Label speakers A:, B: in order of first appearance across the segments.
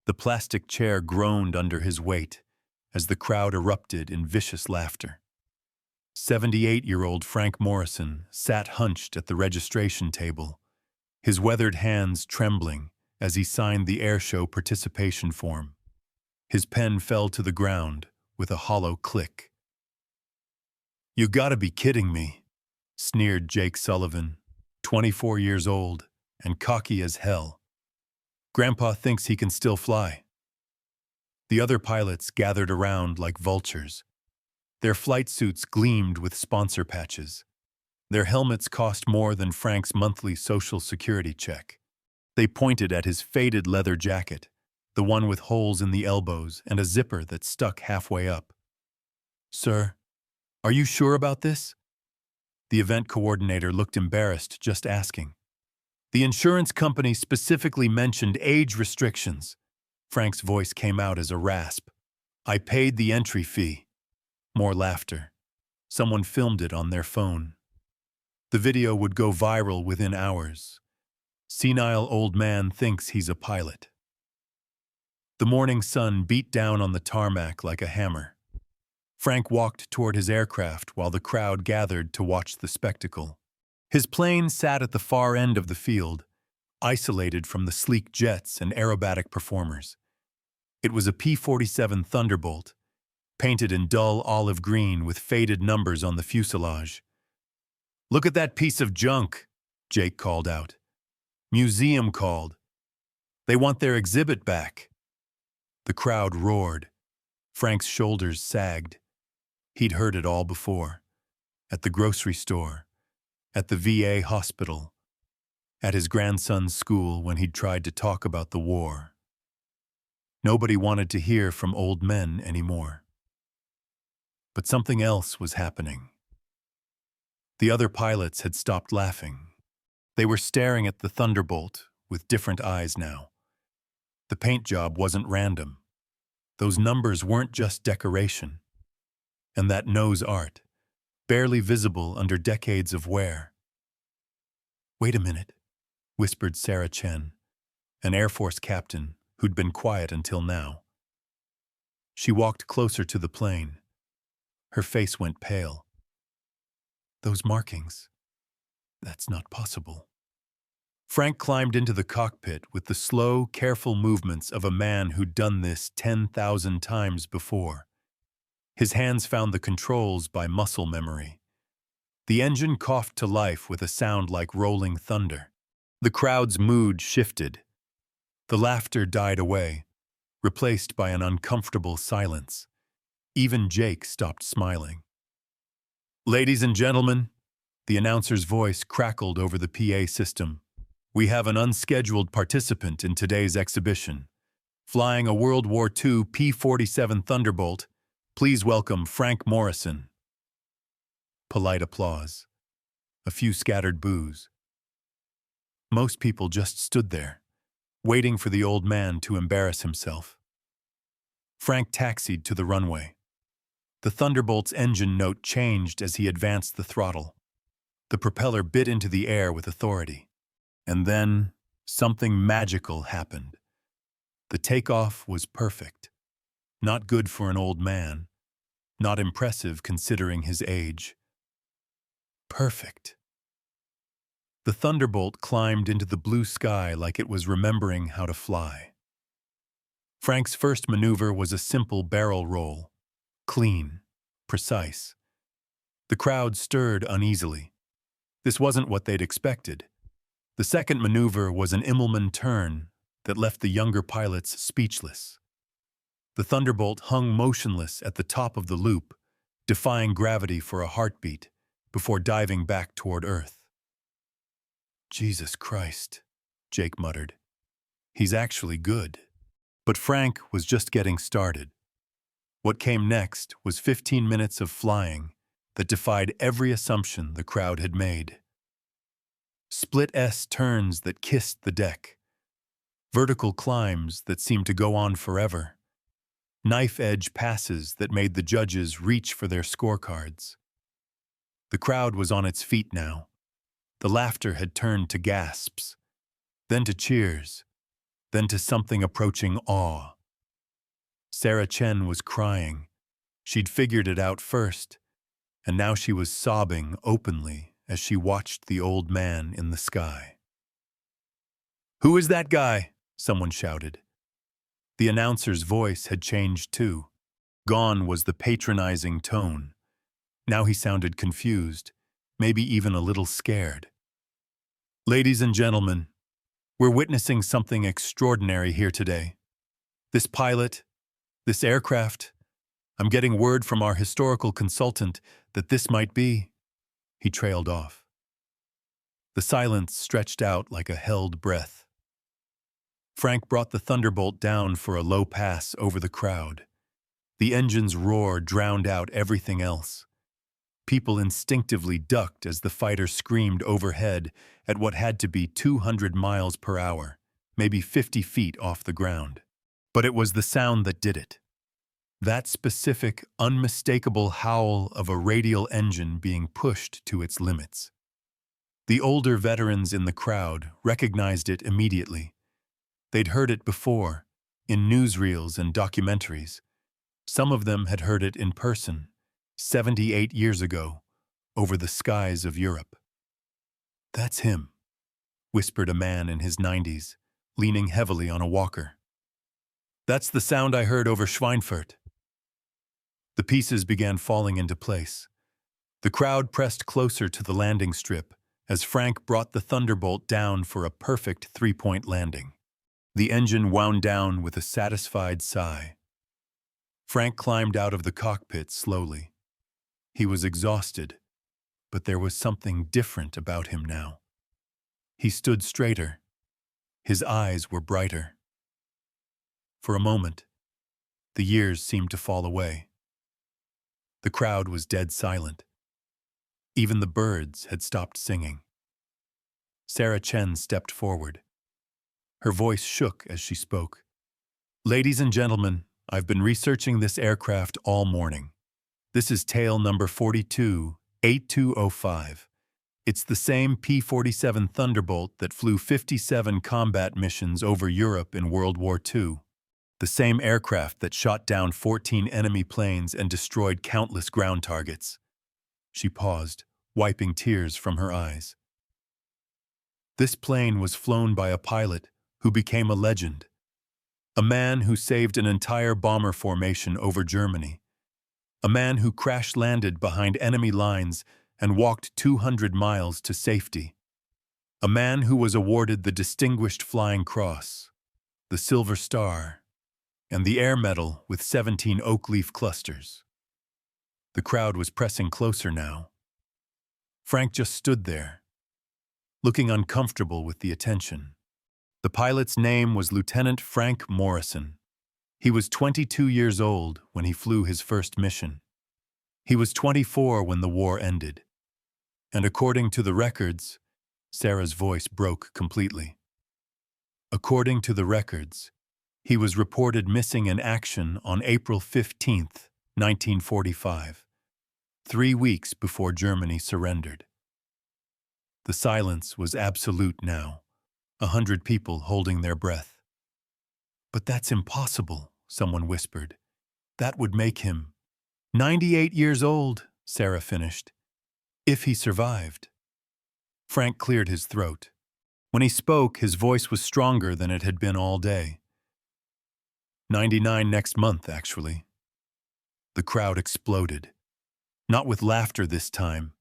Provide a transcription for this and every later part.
A: The plastic chair groaned under his weight as the crowd erupted in vicious laughter. 78-year-old Frank Morrison sat hunched at the registration table, his weathered hands trembling as he signed the airshow participation form. His pen fell to the ground with a hollow click. "You gotta be kidding me," sneered Jake Sullivan, 24 years old and cocky as hell. "Grandpa thinks he can still fly." The other pilots gathered around like vultures. Their flight suits gleamed with sponsor patches. Their helmets cost more than Frank's monthly Social Security check. They pointed at his faded leather jacket, the one with holes in the elbows and a zipper that stuck halfway up. "Sir, are you sure about this?" The event coordinator looked embarrassed just asking. "The insurance company specifically mentioned age restrictions." Frank's voice came out as a rasp. "I paid the entry fee." More laughter. Someone filmed it on their phone. The video would go viral within hours. Senile old man thinks he's a pilot. The morning sun beat down on the tarmac like a hammer. Frank walked toward his aircraft while the crowd gathered to watch the spectacle. His plane sat at the far end of the field, isolated from the sleek jets and aerobatic performers. It was a P-47 Thunderbolt, painted in dull olive green with faded numbers on the fuselage. "Look at that piece of junk," Jake called out. "Museum called. They want their exhibit back." The crowd roared. Frank's shoulders sagged. He'd heard it all before. At the grocery store, at the VA hospital, at his grandson's school when he'd tried to talk about the war. Nobody wanted to hear from old men anymore. But something else was happening. The other pilots had stopped laughing. They were staring at the Thunderbolt with different eyes now. The paint job wasn't random. Those numbers weren't just decoration. And that nose art, barely visible under decades of wear. "Wait a minute," whispered Sarah Chen, an Air Force captain who'd been quiet until now. She walked closer to the plane. Her face went pale. "Those markings. That's not possible." Frank climbed into the cockpit with the slow, careful movements of a man who'd done this 10,000 times before. His hands found the controls by muscle memory. The engine coughed to life with a sound like rolling thunder. The crowd's mood shifted. The laughter died away, replaced by an uncomfortable silence. Even Jake stopped smiling. "Ladies and gentlemen," the announcer's voice crackled over the PA system, "we have an unscheduled participant in today's exhibition. Flying a World War II P-47 Thunderbolt, please welcome Frank Morrison." Polite applause. A few scattered boos. Most people just stood there, waiting for the old man to embarrass himself. Frank taxied to the runway. The Thunderbolt's engine note changed as he advanced the throttle. The propeller bit into the air with authority. And then, something magical happened. The takeoff was perfect. Not good for an old man. Not impressive considering his age. Perfect. The Thunderbolt climbed into the blue sky like it was remembering how to fly. Frank's first maneuver was a simple barrel roll. Clean, precise. The crowd stirred uneasily. This wasn't what they'd expected. The second maneuver was an Immelman turn that left the younger pilots speechless. The Thunderbolt hung motionless at the top of the loop, defying gravity for a heartbeat, before diving back toward Earth. "Jesus Christ," Jake muttered. "He's actually good." But Frank was just getting started. What came next was 15 minutes of flying that defied every assumption the crowd had made. Split S turns that kissed the deck. Vertical climbs that seemed to go on forever. Knife-edge passes that made the judges reach for their scorecards. The crowd was on its feet now. The laughter had turned to gasps, then to cheers. then to something approaching awe. Sarah Chen was crying. She'd figured it out first, and now she was sobbing openly as she watched the old man in the sky. "Who is that guy?" someone shouted. The announcer's voice had changed too. Gone was the patronizing tone. Now he sounded confused, maybe even a little scared. "Ladies and gentlemen, we're witnessing something extraordinary here today. This pilot, this aircraft, I'm getting word from our historical consultant that this might be..." He trailed off. The silence stretched out like a held breath. Frank brought the Thunderbolt down for a low pass over the crowd. The engine's roar drowned out everything else. People instinctively ducked as the fighter screamed overhead at what had to be 200 miles per hour, maybe 50 feet off the ground. But it was the sound that did it. That specific, unmistakable howl of a radial engine being pushed to its limits. The older veterans in the crowd recognized it immediately. They'd heard it before, in newsreels and documentaries. Some of them had heard it in person, 78 years ago, over the skies of Europe. "That's him," whispered a man in his 90s, leaning heavily on a walker. "That's the sound I heard over Schweinfurt." The pieces began falling into place. The crowd pressed closer to the landing strip as Frank brought the Thunderbolt down for a perfect three-point landing. The engine wound down with a satisfied sigh. Frank climbed out of the cockpit slowly. He was exhausted, but there was something different about him now. He stood straighter. His eyes were brighter. For a moment, the years seemed to fall away. The crowd was dead silent. Even the birds had stopped singing. Sarah Chen stepped forward. Her voice shook as she spoke. "Ladies and gentlemen, I've been researching this aircraft all morning. This is tail number 428205. It's the same P-47 Thunderbolt that flew 57 combat missions over Europe in World War II. The same aircraft that shot down 14 enemy planes and destroyed countless ground targets." She paused, wiping tears from her eyes. This plane was flown by a pilot who became a legend. A man who saved an entire bomber formation over Germany. A man who crash-landed behind enemy lines and walked 200 miles to safety. A man who was awarded the Distinguished Flying Cross, the Silver Star, and the Air Medal with 17 oak leaf clusters. The crowd was pressing closer now. Frank just stood there, looking uncomfortable with the attention. The pilot's name was Lieutenant Frank Morrison. He was 22 years old when he flew his first mission. He was 24 when the war ended. And according to the records, Sarah's voice broke completely. According to the records, he was reported missing in action on April 15, 1945, 3 weeks before Germany surrendered. The silence was absolute now, 100 people holding their breath. "But that's impossible," someone whispered. "That would make him..." 98 years old, Sarah finished. "If he survived." Frank cleared his throat. When he spoke, his voice was stronger than it had been all day. 99 next month, actually. The crowd exploded. Not with laughter this time,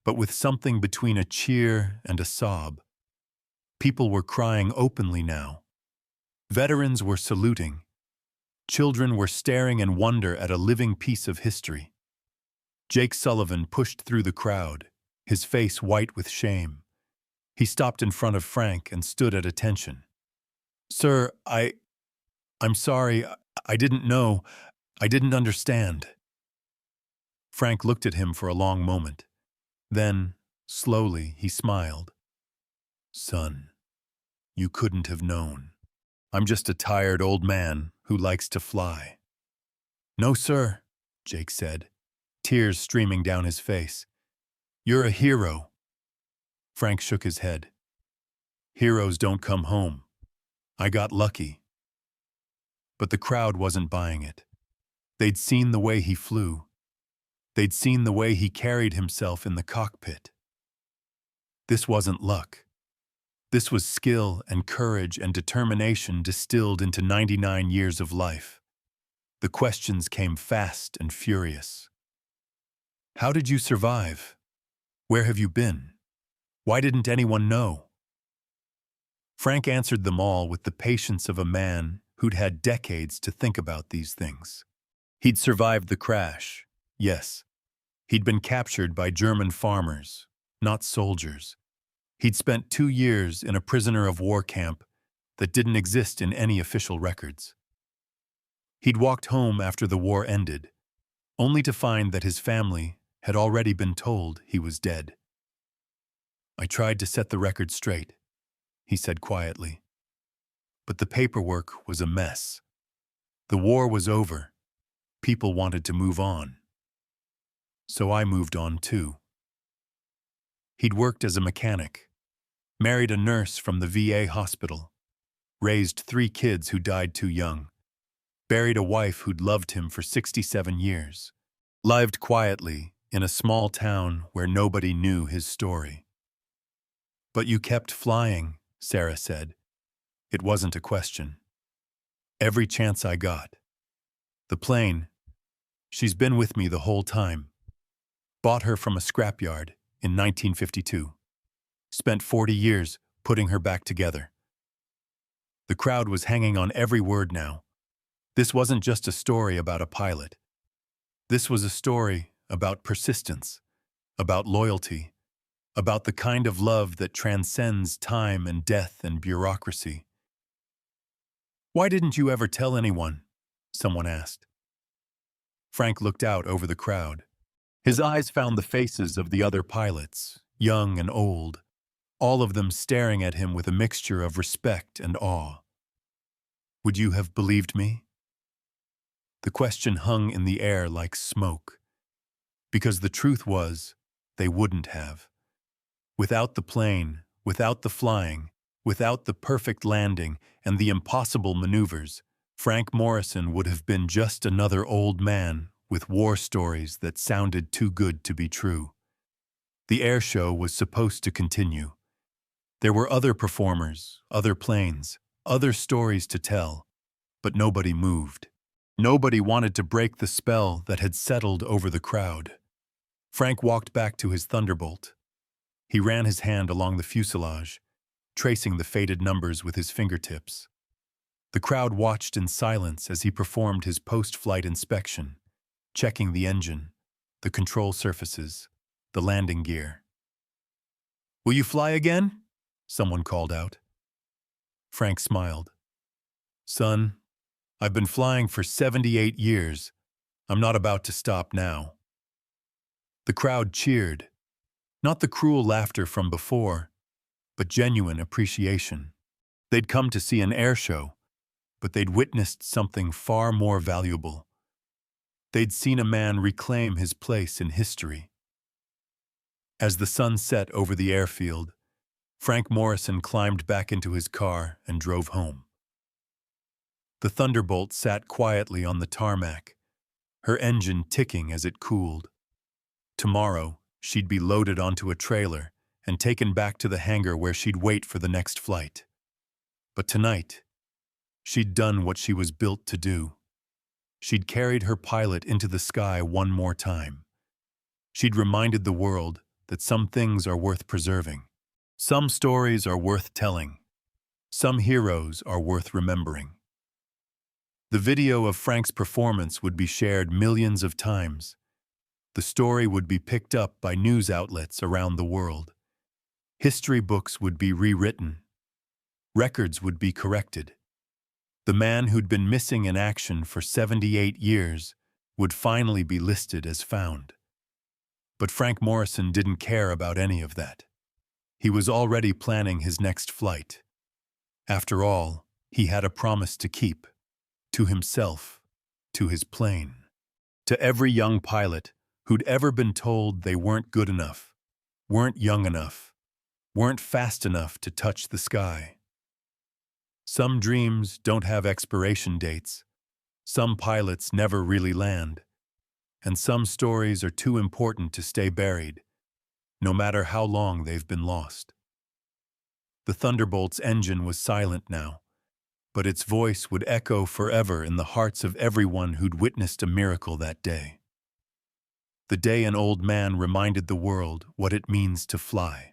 A: but with something between a cheer and a sob. People were crying openly now. Veterans were saluting. Children were staring in wonder at a living piece of history. Jake Sullivan pushed through the crowd, his face white with shame. He stopped in front of Frank and stood at attention. "Sir, I'm sorry, I didn't know. I didn't understand." Frank looked at him for a long moment. Then, slowly, he smiled. "Son, you couldn't have known. I'm just a tired old man who likes to fly." "No, sir," Jake said, tears streaming down his face. "You're a hero." Frank shook his head. "Heroes don't come home. I got lucky. But the crowd wasn't buying it. They'd seen the way he flew. They'd seen the way he carried himself in the cockpit. This wasn't luck. This was skill and courage and determination distilled into 99 years of life. The questions came fast and furious. How did you survive? Where have you been? Why didn't anyone know? Frank answered them all with the patience of a man who'd had decades to think about these things. He'd survived the crash, yes. He'd been captured by German farmers, not soldiers. He'd spent 2 years in a prisoner of war camp that didn't exist in any official records. He'd walked home after the war ended, only to find that his family had already been told he was dead. I tried to set the record straight, he said quietly. But the paperwork was a mess. The war was over. People wanted to move on. So I moved on too. He'd worked as a mechanic, married a nurse from the VA hospital, raised 3 kids who died too young, buried a wife who'd loved him for 67 years, lived quietly in a small town where nobody knew his story. But you kept flying, Sarah said. It wasn't a question. Every chance I got. The plane, she's been with me the whole time. Bought her from a scrapyard in 1952. Spent 40 years putting her back together. The crowd was hanging on every word now. This wasn't just a story about a pilot. This was a story about persistence, about loyalty, about the kind of love that transcends time and death and bureaucracy. Why didn't you ever tell anyone? Someone asked. Frank looked out over the crowd. His eyes found the faces of the other pilots, young and old, all of them staring at him with a mixture of respect and awe. Would you have believed me? The question hung in the air like smoke, because the truth was, they wouldn't have. Without the plane, without the flying, without the perfect landing and the impossible maneuvers, Frank Morrison would have been just another old man with war stories that sounded too good to be true. The air show was supposed to continue. There were other performers, other planes, other stories to tell, but nobody moved. Nobody wanted to break the spell that had settled over the crowd. Frank walked back to his Thunderbolt. He ran his hand along the fuselage, tracing the faded numbers with his fingertips. The crowd watched in silence as he performed his post-flight inspection, checking the engine, the control surfaces, the landing gear. "Will you fly again?" someone called out. Frank smiled. "Son, I've been flying for 78 years. I'm not about to stop now." The crowd cheered, not the cruel laughter from before, but genuine appreciation. They'd come to see an air show, but they'd witnessed something far more valuable. They'd seen a man reclaim his place in history. As the sun set over the airfield, Frank Morrison climbed back into his car and drove home. The Thunderbolt sat quietly on the tarmac, her engine ticking as it cooled. Tomorrow, she'd be loaded onto a trailer and taken back to the hangar where she'd wait for the next flight. But tonight, she'd done what she was built to do. She'd carried her pilot into the sky one more time. She'd reminded the world that some things are worth preserving. Some stories are worth telling. Some heroes are worth remembering. The video of Frank's performance would be shared millions of times. The story would be picked up by news outlets around the world. History books would be rewritten. Records would be corrected. The man who'd been missing in action for 78 years would finally be listed as found. But Frank Morrison didn't care about any of that. He was already planning his next flight. After all, he had a promise to keep. To himself, to his plane, to every young pilot who'd ever been told they weren't good enough, weren't young enough, weren't fast enough to touch the sky. Some dreams don't have expiration dates, some pilots never really land, and some stories are too important to stay buried, no matter how long they've been lost. The Thunderbolt's engine was silent now, but its voice would echo forever in the hearts of everyone who'd witnessed a miracle that day. The day an old man reminded the world what it means to fly.